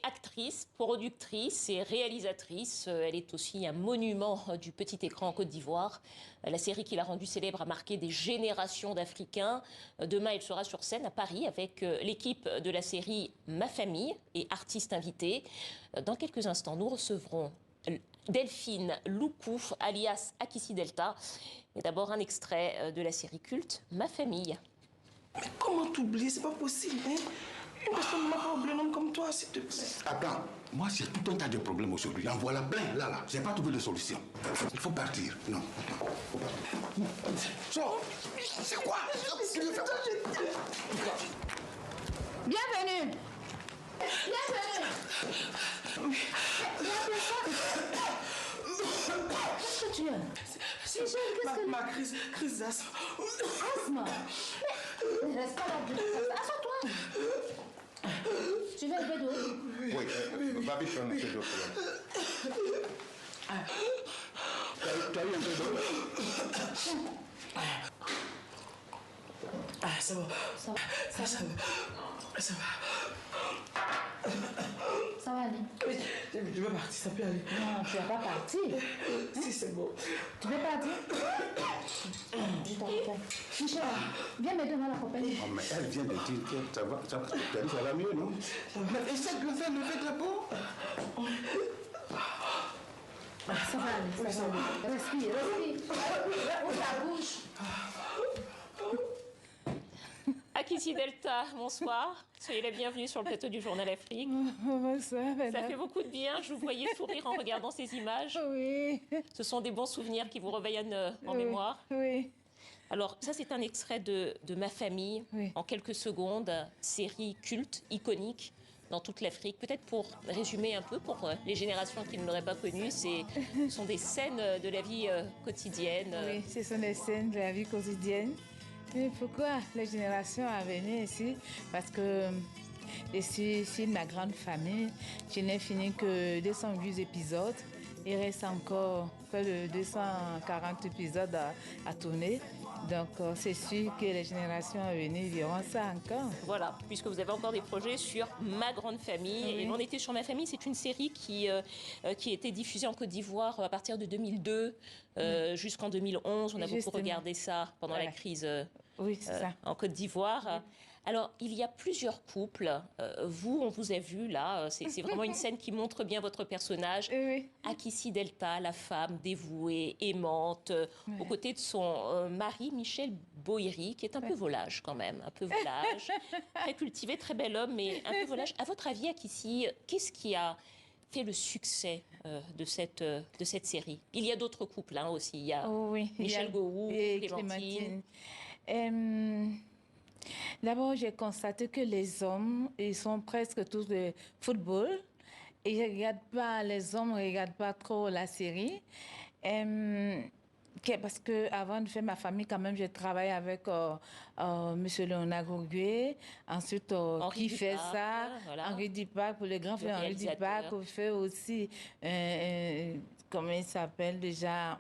actrice, productrice et réalisatrice. Elle est aussi un monument du petit écran en Côte d'Ivoire. La série qui l'a rendue célèbre a marqué des générations d'Africains. Demain, elle sera sur scène à Paris avec l'équipe de la série Ma Famille et artistes invités. Dans quelques instants, nous recevrons Delphine Loukou, alias Akissi Delta. Mais d'abord, un extrait de la série culte Ma Famille. Mais comment t'oublier? C'est pas possible, hein? Une personne ne m'a pas oublié un homme comme toi, s'il te plaît. Attends, moi j'ai tout un tas de problèmes aujourd'hui. En voilà plein, là. J'ai pas trouvé de solution. Il faut partir. Non, attends. Sors. C'est quoi? Bienvenue. Bienvenue. Qu'est-ce que tu as? C'est ma crise d'asthme. Asthme. Mais reste pas là. Assois-toi. Tu veux un peu d'eau? Oui, va vite prendre un peu d'eau. Tu as eu un peu d'eau? Ah, c'est bon. Ça va. Ça va. Ça va aller. Oui, je veux partir, ça peut aller. Non, tu vas pas partir. Si, c'est bon. Tu veux partir? Je t'appelle. Michel, viens m'aider dans la compagnie. Oh, mais elle vient de dire que ça va mieux, non? Essaie de le faire, ne faites la peau. Ça va aller, ça va aller. Respire. Ouvre la bouche. Akissi Delta, bonsoir. Soyez la bienvenue sur le plateau du Journal Afrique. Ça fait beaucoup de bien. Je vous voyais sourire en regardant ces images. Oui. Ce sont des bons souvenirs qui vous reviennent en mémoire. Oui. Alors, ça, c'est un extrait de Ma Famille, en quelques secondes. Série culte, iconique dans toute l'Afrique. Peut-être pour résumer un peu, pour les générations qui ne l'auraient pas connue, ce sont des scènes de la vie quotidienne. Oui, ce sont des scènes de la vie quotidienne. Mais pourquoi les générations à venir ici? Parce que ici, ma grande famille, je n'ai fini que 208 épisodes. Il reste encore près de 240 épisodes à tourner. Donc, c'est sûr que les générations à venir verront ça encore. Voilà, puisque vous avez encore des projets sur Ma Grande Famille. Oui. Et on était sur Ma Famille. C'est une série qui a été diffusée en Côte d'Ivoire à partir de 2002 jusqu'en 2011. On a beaucoup regardé ça pendant la crise oui, c'est ça. en Côte d'Ivoire. Oui. Alors, il y a plusieurs couples. Vous, on vous a vu là. C'est vraiment une scène qui montre bien votre personnage. Oui. Akissi Delta, la femme dévouée, aimante, aux côtés de son mari, Michel Boïri, qui est un peu volage quand même. Un peu volage, très cultivé, très bel homme, mais un peu volage. À votre avis, Akissi, qu'est-ce qui a fait le succès de cette série? Il y a d'autres couples aussi. Il y a Michel Gou et Clémentine. D'abord, j'ai constaté que les hommes, ils sont presque tous de football. Et les hommes ne regardent pas trop la série. Parce que avant de faire Ma Famille, quand même, j'ai travaillé avec Monsieur Léonard Groguet. Ensuite, qui fait ça? Voilà. Henri Dupac, pour le grand frère Henri Dupac, on fait aussi, comment il s'appelle déjà,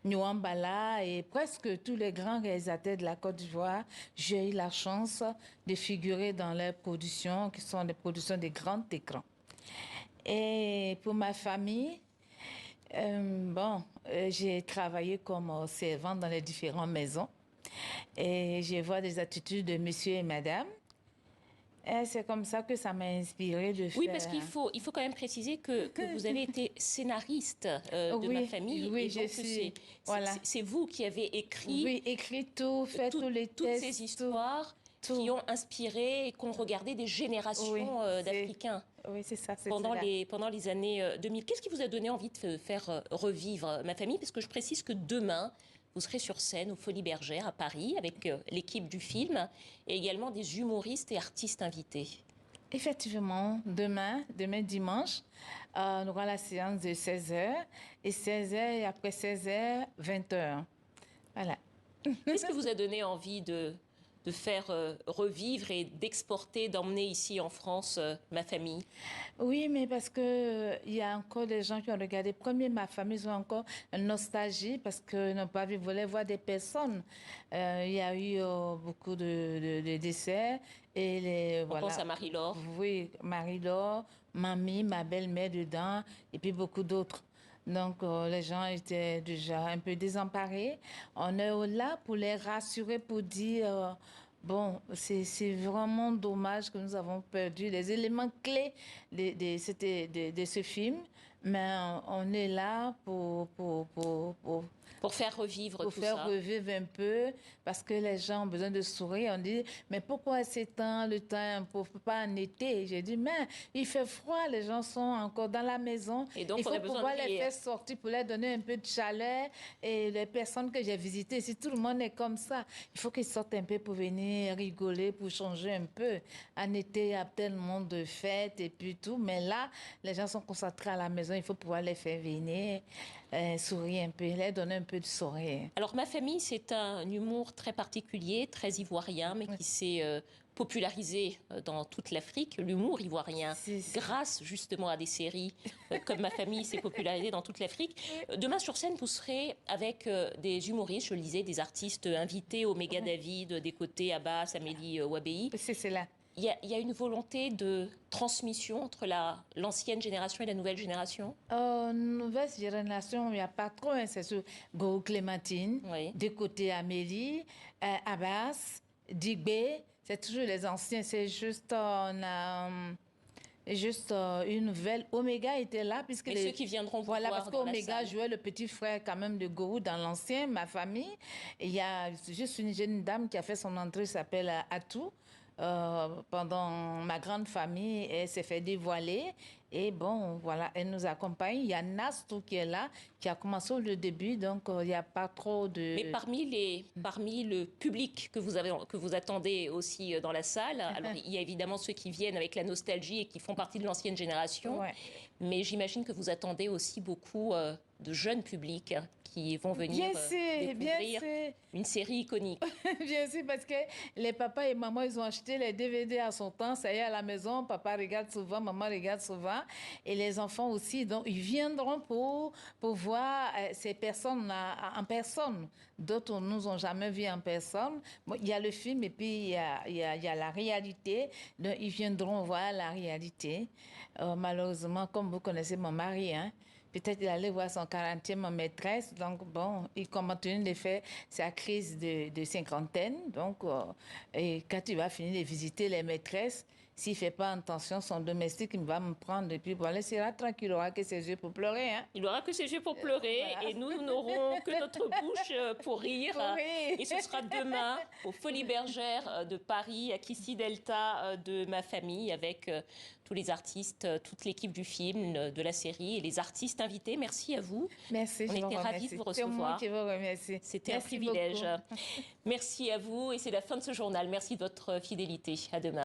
Nyouambala, et presque tous les grands réalisateurs de la Côte d'Ivoire. J'ai eu la chance de figurer dans leurs productions, qui sont des productions de grands écrans. Et pour Ma Famille, j'ai travaillé comme servante dans les différentes maisons et je vois des attitudes de monsieur et madame. Et c'est comme ça que ça m'a inspiré de faire... Oui, parce qu'il faut quand même préciser que vous avez été scénariste de Ma Famille. Oui, je suis... C'est vous qui avez écrit... Oui, écrit tout, fait tous les toutes tests. ces histoires qui ont inspiré et qu'ont regardé des générations d'Africains. Oui, c'est ça. Pendant les années 2000. Qu'est-ce qui vous a donné envie de faire revivre Ma Famille? Parce que je précise que demain, vous serez sur scène au Folies Bergère à Paris avec l'équipe du film et également des humoristes et artistes invités. Effectivement, demain dimanche, on aura la séance de 16h et 16h et après 16h, 20h. Voilà. Qu'est-ce qui vous a donné envie de de faire revivre et d'exporter, d'emmener ici en France Ma famille? Oui, mais parce que il y a encore des gens qui ont regardé premier Ma famille, ils ont encore une nostalgie parce qu'ils n'ont pas vu, ils voulaient voir des personnes. Il y a eu beaucoup de décès et On pense à Marie-Laure. Oui, Marie-Laure, Mamie, ma belle-mère dedans et puis beaucoup d'autres. Donc, les gens étaient déjà un peu désemparés. On est là pour les rassurer, pour dire, bon, c'est vraiment dommage que nous avons perdu les éléments clés de ce film, mais on est là Pour faire revivre pour tout faire ça. revivre un peu, parce que les gens ont besoin de sourire. On dit, mais pourquoi c'est le temps, pas en été? J'ai dit, mais il fait froid, les gens sont encore dans la maison. Et donc, il on faut a besoin pouvoir de les rire. faire sortir pour leur donner un peu de chaleur. Et les personnes que j'ai visitées, si tout le monde est comme ça, il faut qu'ils sortent un peu pour venir rigoler, pour changer un peu. En été, il y a tellement de fêtes et puis tout, mais là, les gens sont concentrés à la maison, il faut pouvoir les faire venir, sourire un peu, leur donner un peu de sourire. Alors, Ma famille, c'est un humour très particulier, très ivoirien, mais qui s'est popularisé dans toute l'Afrique, l'humour ivoirien, grâce justement à des séries comme Ma famille s'est popularisée dans toute l'Afrique. Demain sur scène, vous serez avec des humoristes, je le disais, des artistes invités, Omega David, des côtés Abbas, Amélie Wabei. C'est cela. Il y a une volonté de transmission entre l'ancienne génération et la nouvelle génération? Nouvelle génération, il n'y a pas trop, hein, c'est sur Go Clémentine, Oui. des côtés Amélie, Abbas, Digbé, c'est toujours les anciens, c'est juste, on a juste une nouvelle. Omega était là, puisque Mais ceux qui viendront vous voilà, voir parce dans la qu'Omega salle. jouait le petit frère quand même de Gorou dans l'ancien, Ma famille. Et il y a juste une jeune dame qui a fait son entrée, s'appelle Atou. Pendant Ma grande famille, elle s'est fait dévoiler et bon, voilà, elle nous accompagne. Il y a Nastou qui est là, qui a commencé au début, donc il n'y a pas trop de... Mais parmi le public que vous attendez aussi dans la salle, alors il y a évidemment ceux qui viennent avec la nostalgie et qui font partie de l'ancienne génération, Ouais. mais j'imagine que vous attendez aussi beaucoup de jeunes publics qui vont venir Bien sûr, découvrir bien sûr. une série iconique. Bien sûr, parce que les papas et maman, ils ont acheté les DVD à son temps. Ça y est, à la maison, papa regarde souvent, maman regarde souvent. Et les enfants aussi, donc ils viendront pour voir ces personnes en personne. D'autres nous ont jamais vus en personne. Bon, il y a le film et puis il y a la réalité. Donc ils viendront voir la réalité. Malheureusement, comme vous connaissez mon mari, hein, peut-être il allait voir son 40e maîtresse. Donc, bon, il continue de faire sa crise de cinquantaine. Donc, et quand il va finir de visiter les maîtresses, s'il ne fait pas attention, son domestique, il va me prendre et puis bon, il sera tranquille, il n'aura que ses yeux pour pleurer. Hein. Il n'aura que ses yeux pour pleurer Voilà. et nous n'aurons que notre bouche pour rire. Pour rire. Et ce sera demain aux Folies Bergères de Paris, à Kissi Delta de Ma famille, avec tous les artistes, toute l'équipe du film, de la série et les artistes invités. Merci à vous. Merci, On je vous était ravis remercie. de vous C'est moi recevoir. qui vous remercie. C'était un Merci privilège. beaucoup. Merci à vous et c'est la fin de ce journal. Merci de votre fidélité. À demain.